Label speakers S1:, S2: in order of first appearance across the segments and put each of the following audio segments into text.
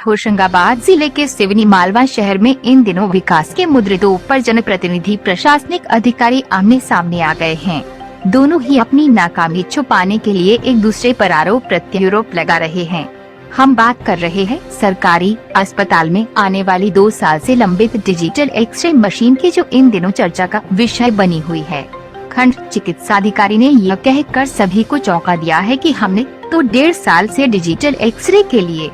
S1: होशंगाबाद जिले के सिवनी मालवा शहर में इन दिनों विकास के मुद्दों पर जनप्रतिनिधि प्रशासनिक अधिकारी आमने सामने आ गए हैं। दोनों ही अपनी नाकामी छुपाने के लिए एक दूसरे पर आरोप प्रत्यारोप लगा रहे हैं। हम बात कर रहे हैं सरकारी अस्पताल में आने वाली 2 साल से लंबित डिजिटल एक्सरे मशीन की, जो इन दिनों चर्चा का विषय बनी हुई है। खंड चिकित्साधिकारी ने यह कहकर सभी को चौंका दिया है कि हमने तो 1.5 साल से डिजिटल एक्सरे के लिए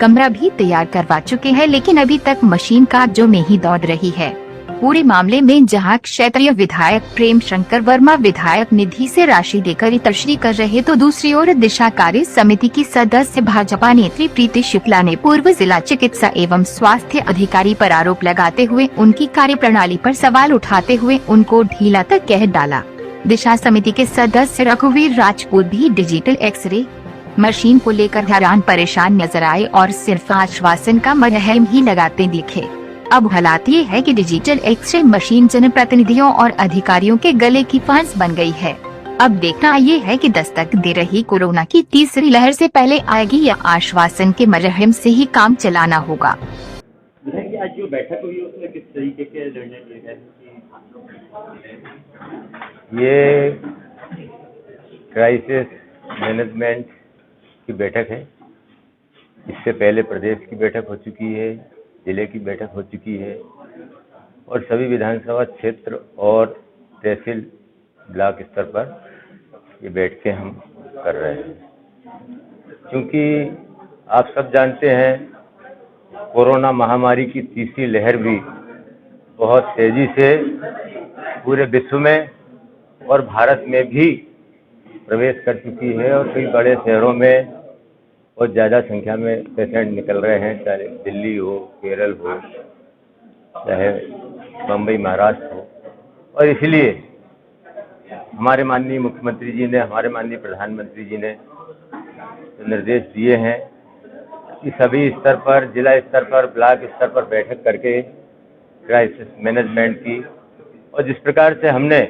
S1: कमरा भी तैयार करवा चुके हैं, लेकिन अभी तक मशीन कागजों में ही दौड़ रही है। पूरे मामले में जहां क्षेत्रीय विधायक प्रेम शंकर वर्मा विधायक निधि से राशि देकर तशरी कर रहे, तो दूसरी ओर दिशा कार्य समिति की सदस्य भाजपा नेत्री प्रीति शुक्ला ने पूर्व जिला चिकित्सा एवं स्वास्थ्य अधिकारी पर आरोप लगाते हुए उनकी कार्यप्रणाली पर सवाल उठाते हुए उनको ढीला तक कह डाला। दिशा समिति के सदस्य रघुवीर राजपूत भी डिजिटल एक्सरे मशीन को लेकर हैरान परेशान नजर आए और सिर्फ आश्वासन का मरहम ही लगाते दिखे। अब हालात ये है कि डिजिटल एक्सरे मशीन जनप्रतिनिधियों और अधिकारियों के गले की फांस बन गई है। अब देखना ये है कि दस्तक दे रही कोरोना की तीसरी लहर से पहले आएगी या आश्वासन के मरहम से ही काम चलाना होगा।
S2: आज जो बैठक हुई उसमें किस तरीके के निर्णय लिए गए?
S3: ये क्राइसिस मैनेजमेंट की बैठक है। इससे पहले प्रदेश की बैठक हो चुकी है, जिले की बैठक हो चुकी है और सभी विधानसभा क्षेत्र और तहसील ब्लॉक स्तर पर ये बैठकें हम कर रहे हैं। क्योंकि आप सब जानते हैं कोरोना महामारी की तीसरी लहर भी बहुत तेजी से पूरे विश्व में और भारत में भी प्रवेश कर चुकी है और कई बड़े शहरों में बहुत ज़्यादा संख्या में पेशेंट निकल रहे हैं, चाहे दिल्ली हो, केरल हो, चाहे मुंबई महाराष्ट्र हो। और इसलिए हमारे माननीय मुख्यमंत्री जी ने, हमारे माननीय प्रधानमंत्री जी ने निर्देश दिए हैं कि सभी स्तर पर, जिला स्तर पर, ब्लॉक स्तर पर बैठक करके क्राइसिस मैनेजमेंट की, और जिस प्रकार से हमने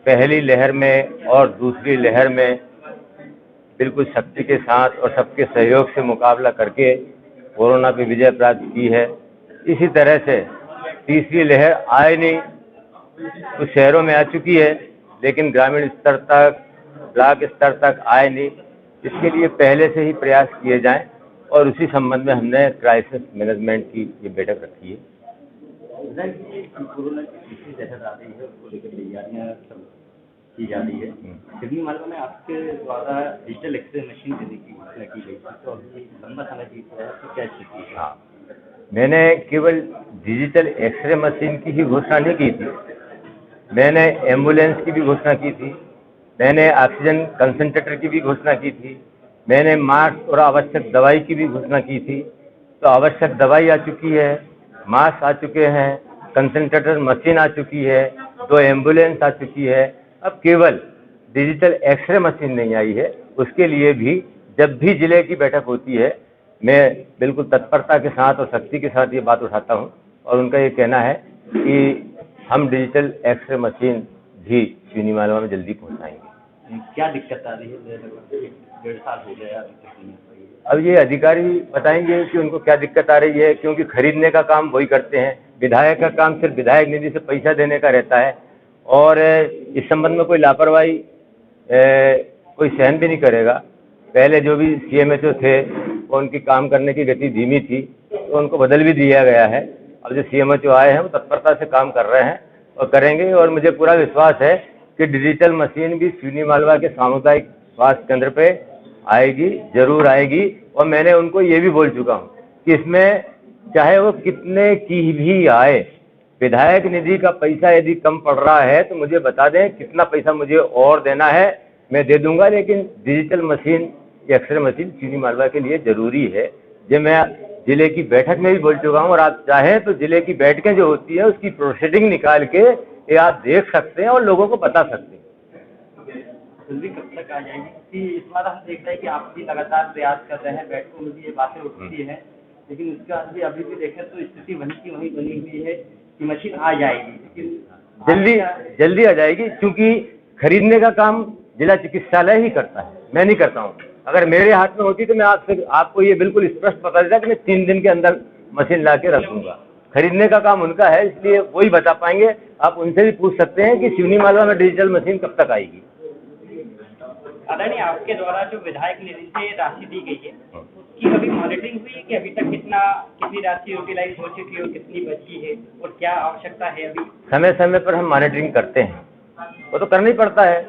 S3: पहली लहर में और दूसरी लहर में बिल्कुल शक्ति के साथ और सबके सहयोग से मुकाबला करके कोरोना पे विजय प्राप्त की है, इसी तरह से तीसरी लहर आए नहीं, कुछ शहरों में आ चुकी है लेकिन ग्रामीण स्तर तक, ब्लॉक स्तर तक आए नहीं। इसके लिए पहले से ही प्रयास किए जाएं और उसी संबंध में हमने क्राइसिस मैनेजमेंट की ये बैठक रखी है।
S2: कोरोना की तीसरी लहर आ रही है, उसको लेकर तैयारियां की जा रही है। सिवनी मालवा में आपके द्वारा डिजिटल एक्सरे मशीन देने की घोषणा की गई थी, तो अभी लंबा समय बीत रहा है, तो क्या स्थिति है?
S3: हाँ, मैंने केवल डिजिटल एक्सरे मशीन की ही घोषणा नहीं की थी, मैंने एम्बुलेंस की भी घोषणा की थी, मैंने ऑक्सीजन कंसंट्रेटर की भी घोषणा की थी, मैंने मास्क और आवश्यक दवाई की भी घोषणा की थी। तो आवश्यक दवाई आ चुकी है, मास्क आ चुके हैं, कंसंट्रेटर मशीन आ चुकी है, 2 एम्बुलेंस आ चुकी है। अब केवल डिजिटल एक्सरे मशीन नहीं आई है, उसके लिए भी जब भी जिले की बैठक होती है मैं बिल्कुल तत्परता के साथ और शक्ति के साथ ये बात उठाता हूँ और उनका ये कहना है कि हम डिजिटल एक्सरे मशीन भी सिवनी मालवा में जल्दी पहुँचाएंगे।
S2: क्या दिक्कत आ रही है? 1.5 साल हो गया अभी तक नहीं।
S3: अब ये अधिकारी बताएंगे कि उनको क्या दिक्कत आ रही है, क्योंकि खरीदने का काम वही करते हैं, विधायक का काम सिर्फ विधायक निधि से पैसा देने का रहता है और इस संबंध में कोई लापरवाही कोई सहन भी नहीं करेगा। पहले जो भी CMHO थे वो उनकी काम करने की गति धीमी थी, तो उनको बदल भी दिया गया है। अब जो CMHO आए हैं वो तत्परता से काम कर रहे हैं और करेंगे, और मुझे पूरा विश्वास है कि डिजिटल मशीन भी सिवनी मालवा के सामुदायिक स्वास्थ्य केंद्र पे आएगी, जरूर आएगी। और मैंने उनको ये भी बोल चुका हूँ कि इसमें चाहे वो कितने की भी आए, विधायक निधि का पैसा यदि कम पड़ रहा है तो मुझे बता दें कितना पैसा मुझे और देना है, मैं दे दूंगा, लेकिन digital machine, x-ray machine Seoni Malwa के लिए जरूरी है। जो मैं जिले की बैठक में भी बोल चुका हूँ और आप चाहें तो जिले की बैठकें जो होती है उसकी प्रोसीडिंग निकाल के ये आप देख सकते हैं और लोगों को बता सकते हैं।
S2: जल्दी कब तक आ जाएगी? क्योंकि इस बार हम देख रहे हैं कि आप भी लगातार प्रयास कर रहे हैं, बैठकों में भी ये बातें उठती हैं, लेकिन उसके बाद भी अभी भी देखें तो स्थिति वहीं की वहीं बनी हुई है कि मशीन आ जाएगी, लेकिन
S3: जल्दी आ जाएगी, क्योंकि खरीदने का काम जिला चिकित्सालय ही करता है, मैं नहीं करता हूँ। अगर मेरे हाथ में होती तो मैं आपको ये बिल्कुल स्पष्ट बता देता कि मैं 3 दिन के अंदर मशीन ला के रख दूंगा। खरीदने का काम उनका है, इसलिए वही बता पाएंगे। आप उनसे भी पूछ सकते हैं कि सिवनी मालवा में डिजिटल मशीन कब तक आएगी।
S2: आदरणीय, आपके द्वारा जो विधायक निधि से राशि दी गई है उसकी कभी मॉनिटरिंग हुई है कि अभी तक कितनी राशि यूटिलाइज हो चुकी है और कितनी बची है और क्या आवश्यकता है? अभी
S3: समय समय पर हम मॉनिटरिंग करते हैं, वो तो करना ही पड़ता है।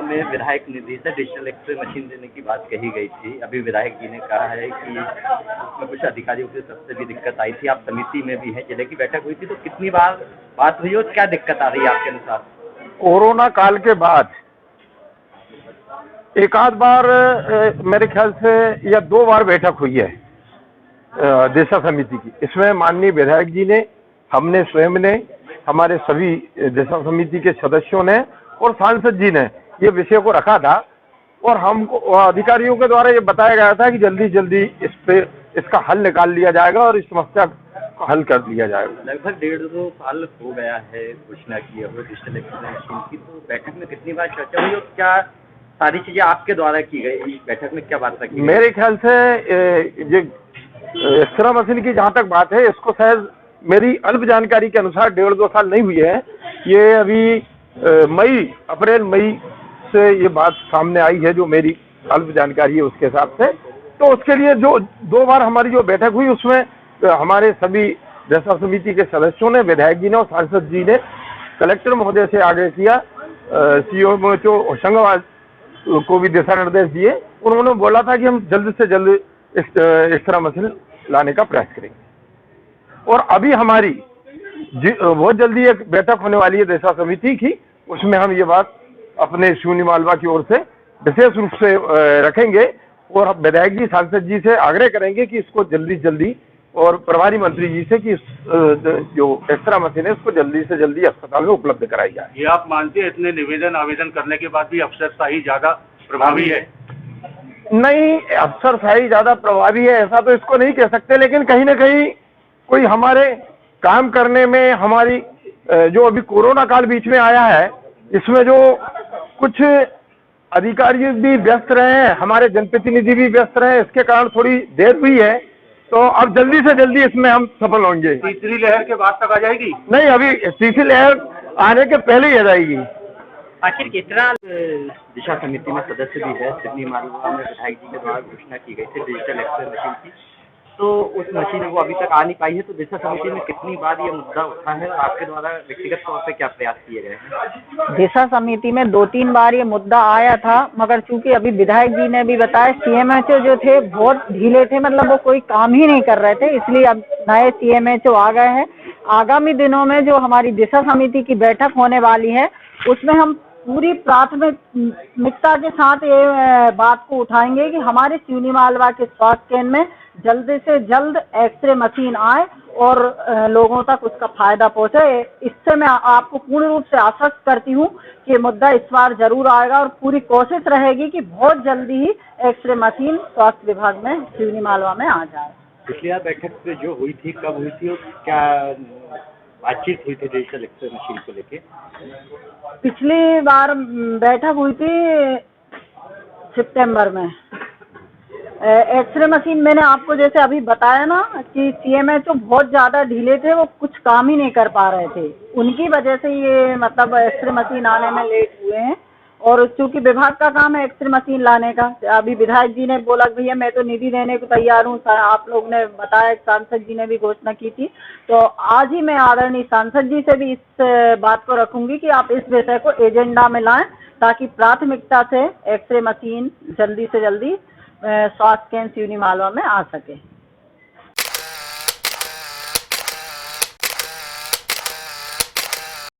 S2: में विधायक निधि से डिजिटल एक्सरे मशीन देने की बात कही गई थी। अभी विधायक जी ने कहा है कि उसमें कुछ अधिकारियों की तरफ से भी दिक्कत आई थी। आप समिति में भी हैं, जिले की बैठक हुई थी, तो कितनी बार बात हुई और क्या दिक्कत आ रही है आपके अनुसार?
S4: कोरोना काल के बाद एक आध बार मेरे ख्याल से या 2 बार बैठक हुई है दिशा समिति की। इसमें माननीय विधायक जी ने, हमने स्वयं ने, हमारे सभी दिशा समिति के सदस्यों ने और सांसद जी ने ये विषय को रखा था और हमको अधिकारियों के द्वारा ये बताया गया था कि जल्दी जल्दी इसका हल निकाल लिया जाएगा और इस समस्या को हल कर लिया जाएगा।
S2: लगभग 1.5-2 साल हो गया है घोषणा किए हुए डिजिटल एक्सरे मशीन की, तो बैठक में कितनी बार चर्चा हुई और क्या सारी चीजें आपके द्वारा की गई? बैठक में क्या बात रखी?
S4: मेरे ख्याल से ये एक्सरे मशीन की जहाँ तक बात है, इसको शायद मेरी अल्प जानकारी के अनुसार 1.5-2 साल नहीं हुई है। ये अभी अप्रैल मई से ये बात सामने आई है, जो मेरी अल्प जानकारी है उसके हिसाब से। तो उसके लिए जो 2 बार हमारी जो बैठक हुई उसमें हमारे सभी दिशा समिति के सदस्यों ने, विधायक जी ने और सांसद जी ने कलेक्टर महोदय से आग्रह किया, CMHO होशंगाबाद को भी दिशा निर्देश दिए। उन्होंने बोला था कि हम जल्द से जल्द एक्सरे मशीन लाने का प्रयास करेंगे। और अभी हमारी बहुत जल्दी एक बैठक होने वाली है दिशा समिति की, उसमें हम ये बात अपने सिवनी मालवा की ओर से विशेष रूप से रखेंगे और विधायक जी, सांसद जी से आग्रह करेंगे कि इसको जल्दी और प्रभारी मंत्री जी से कि जो एक्सरे मशीन है उसको जल्दी से जल्दी अस्पताल में उपलब्ध कराई जाए।
S5: ये आप मानते हैं इतने निवेदन आवेदन करने के बाद भी अफसरशाही ज्यादा प्रभावी है?
S4: नहीं, अफसरशाही ज्यादा प्रभावी है ऐसा तो इसको नहीं कह सकते, लेकिन कहीं ना कहीं कोई हमारे काम करने में, हमारी जो अभी कोरोना काल बीच में आया है, इसमें जो कुछ अधिकारी भी व्यस्त रहे हैं, हमारे जनप्रतिनिधि भी व्यस्त रहे हैं, इसके कारण थोड़ी देर हुई है। तो अब जल्दी से जल्दी इसमें हम सफल होंगे।
S5: तीसरी लहर के बाद तक आ जाएगी?
S4: नहीं, अभी तीसरी लहर आने के पहले ही आ जाएगी।
S2: आखिर कितना दिशा समिति में सदस्य भी है? सिवनी मालवा में विधायक जी के द्वारा घोषणा की गई थी डिजिटल एक्सरे मशीन की, तो उस मशीन वो अभी तक आ नहीं पाई है। तो दिशा समिति में कितनी बार ये मुद्दा उठा है और आपके द्वारा व्यक्तिगत तौर पे क्या प्रयास किए गए हैं?
S6: दिशा समिति में 2-3 बार ये मुद्दा आया था, मगर चूंकि अभी विधायक जी ने भी बताया CMHO जो थे बहुत ढीले थे, मतलब वो कोई काम ही नहीं कर रहे थे, इसलिए अब नए CMHO आ गए हैं। आगामी दिनों में जो हमारी दिशा समिति की बैठक होने वाली है उसमें हम पूरी प्राथमिकता के साथ ये बात को उठाएंगे कि हमारे सिवनी मालवा के स्वास्थ्य केंद्र में जल्द से जल्द एक्सरे मशीन आए और लोगों तक उसका फायदा पहुंचे। इससे मैं आपको पूर्ण रूप से आश्वस्त करती हूं कि मुद्दा इस बार जरूर आएगा और पूरी कोशिश रहेगी कि बहुत जल्दी ही एक्सरे मशीन स्वास्थ्य विभाग में सिवनी मालवा में आ जाए।
S2: पिछली बार बैठक जो हुई थी कब हुई थी और क्या बातचीत हुई थी डिजिटल एक्सरे मशीन को लेके?
S6: पिछली बार बैठक हुई थी सितंबर में। एक्सरे मशीन मैंने आपको जैसे अभी बताया ना कि CMHO बहुत ज़्यादा ढीले थे, वो कुछ काम ही नहीं कर पा रहे थे, उनकी वजह से ये मतलब एक्सरे मशीन आने में लेट हुए हैं। और चूंकि विभाग का काम है एक्सरे मशीन लाने का, अभी विधायक जी ने बोला भैया मैं तो निधि देने को तैयार हूँ, आप लोग ने बताया, सांसद जी ने भी घोषणा की थी, तो आज ही मैं आदरणीय सांसद जी से भी इस बात को रखूंगी कि आप इस विषय को एजेंडा में लाएं ताकि प्राथमिकता से एक्सरे मशीन जल्दी से जल्दी स्वास्थ्य केंद्र सिवनी मालवा में आ सके।